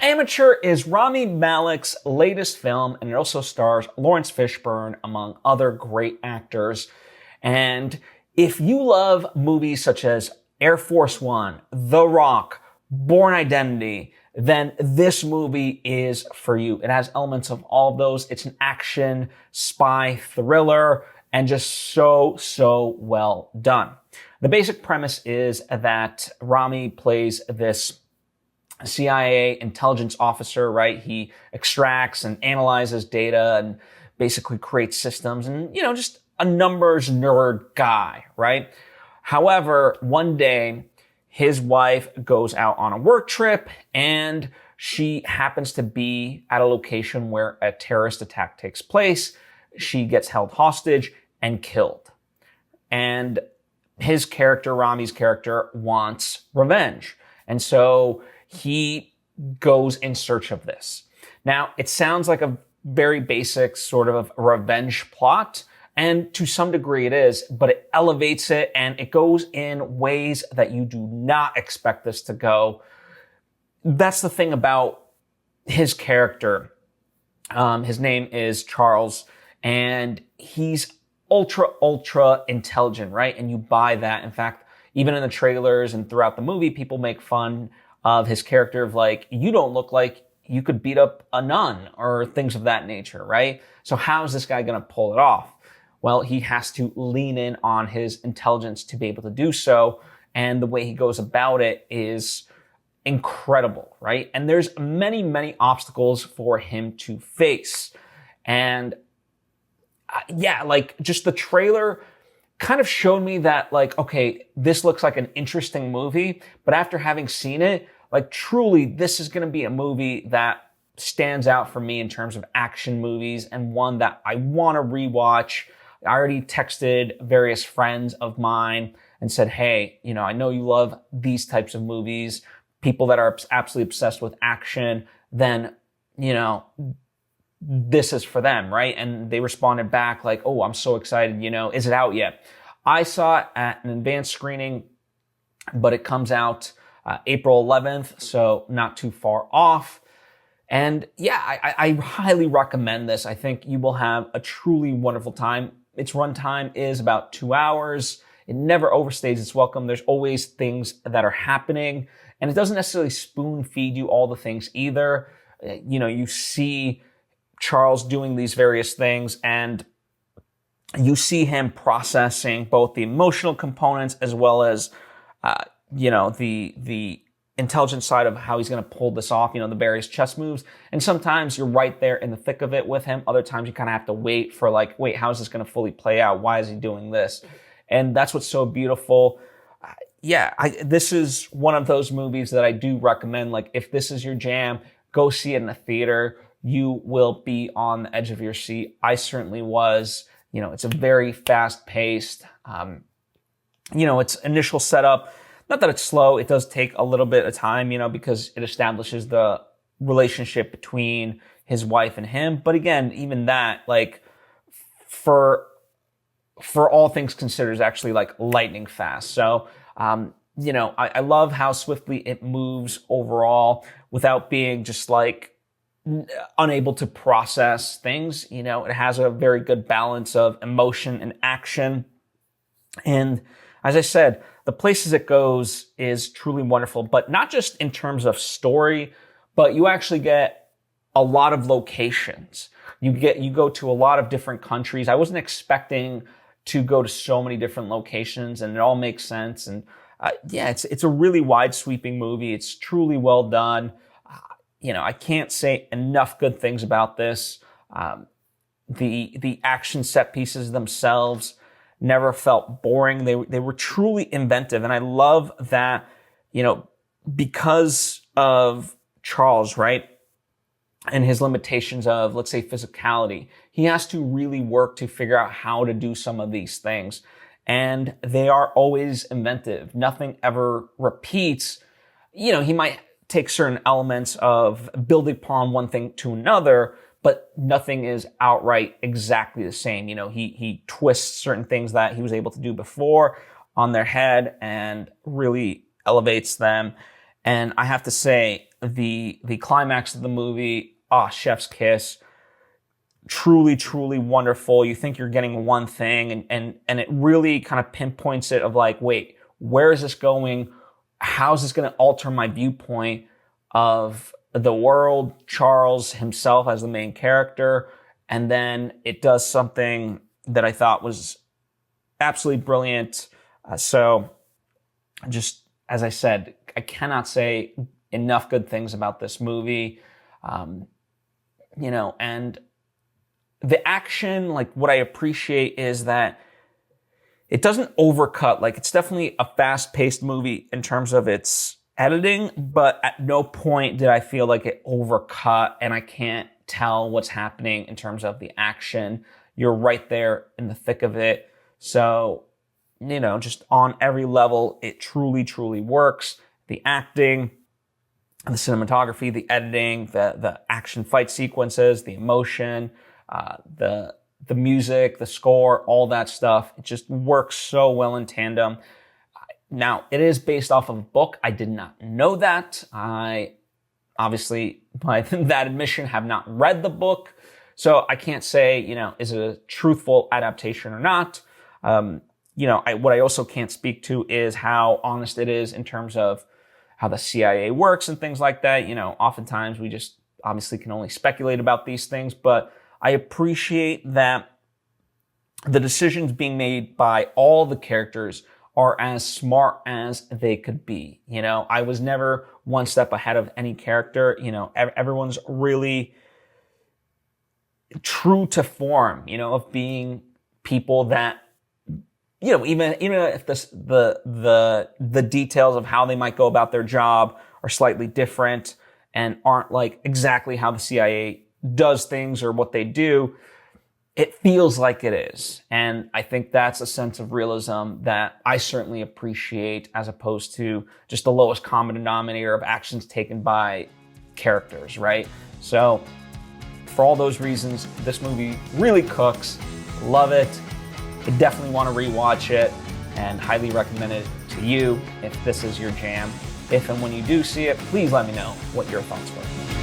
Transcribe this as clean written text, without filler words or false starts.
Amateur is Rami Malek's latest film, and it also stars Laurence Fishburne, among other great actors. And if you love movies such as Air Force One, The Rock, Bourne Identity, then this movie is for you. It has elements of all of those. It's an action, spy, thriller, and just so well done. The basic premise is that Rami plays this CIA intelligence officer, right? He extracts and analyzes data and basically creates systems and, just a numbers nerd guy, right? However, one day his wife goes out on a work trip and she happens to be at a location where a terrorist attack takes place. She gets held hostage and killed. And his character, Rami's character, wants revenge. And so he goes in search of this. Now, it sounds like a very basic sort of revenge plot, and to some degree it is, but it elevates it and it goes in ways that you do not expect this to go. That's the thing about his character. His name is Charles, and he's ultra intelligent, right? And you buy that. In fact, even in the trailers and throughout the movie, people make fun of his character of like, you don't look like you could beat up a nun or things of that nature, right? So how is this guy going to pull it off? Well, he has to lean in on his intelligence to be able to do so. And the way he goes about it is incredible, right? And there's many obstacles for him to face. And just the trailer kind of showed me that okay, this looks like an interesting movie, but after having seen it, truly, this is going to be a movie that stands out for me in terms of action movies and one that I want to rewatch. I already texted various friends of mine and said, hey, I know you love these types of movies, people that are absolutely obsessed with action, then, this is for them, right? And they responded back like, oh, I'm so excited, is it out yet? I saw it at an advanced screening, but it comes out April 11th, so not too far off. And yeah, I highly recommend this. I think you will have a truly wonderful time. Its runtime is about 2 hours. It never overstays its welcome. There's always things that are happening, and it doesn't necessarily spoon feed you all the things either. You see Charles doing these various things, and you see him processing both the emotional components as well as, the intelligence side of how he's going to pull this off, the various chess moves. And sometimes you're right there in the thick of it with him. Other times you kind of have to wait for wait, how is this going to fully play out? Why is he doing this? And that's what's so beautiful. This is one of those movies that I do recommend. If this is your jam, go see it in a theater. You will be on the edge of your seat. I certainly was. It's a very fast-paced, its initial setup, not that it's slow, it does take a little bit of time, because it establishes the relationship between his wife and him. But again, even that, for all things considered, is actually lightning fast. So, I love how swiftly it moves overall without being just unable to process things. It has a very good balance of emotion and action. And as I said, the places it goes is truly wonderful, but not just in terms of story, but you actually get a lot of locations. You go to a lot of different countries. I wasn't expecting to go to so many different locations, and it all makes sense. And it's a really wide sweeping movie. It's truly well done. I can't say enough good things about this. The action set pieces themselves never felt boring. They were truly inventive. And I love that, because of Charles, right? And his limitations of, let's say, physicality, he has to really work to figure out how to do some of these things. And they are always inventive. Nothing ever repeats. He might take certain elements of building upon one thing to another, but nothing is outright exactly the same. He twists certain things that he was able to do before on their head and really elevates them. And I have to say, the climax of the movie, chef's kiss. Truly, truly wonderful. You think you're getting one thing, and it really kind of pinpoints it of like, wait, where is this going? How is this going to alter my viewpoint of the world, Charles himself as the main character? And then it does something that I thought was absolutely brilliant. So just, as I said, I cannot say enough good things about this movie. And the action, like what I appreciate is that it doesn't overcut. Like it's definitely a fast-paced movie in terms of its editing, but at no point did I feel like it overcut and I can't tell what's happening in terms of the action. You're right there in the thick of it. So, just on every level, it truly, truly works. The acting, the cinematography, the editing, the action fight sequences, the emotion, the music, the score, all that stuff. It just works so well in tandem. Now, it is based off of a book. I did not know that. I obviously, by that admission, have not read the book. So I can't say, is it a truthful adaptation or not? What I also can't speak to is how honest it is in terms of how the CIA works and things like that. Oftentimes we just obviously can only speculate about these things, but I appreciate that the decisions being made by all the characters are as smart as they could be. I was never one step ahead of any character. Everyone's really true to form, of being people that, even if the details of how they might go about their job are slightly different and aren't like exactly how the CIA does things or what they do, it feels like it is. And I think that's a sense of realism that I certainly appreciate, as opposed to just the lowest common denominator of actions taken by characters, right? So for all those reasons, this movie really cooks. Love it. I definitely want to rewatch it and highly recommend it to you if this is your jam. If and when you do see it, please let me know what your thoughts were.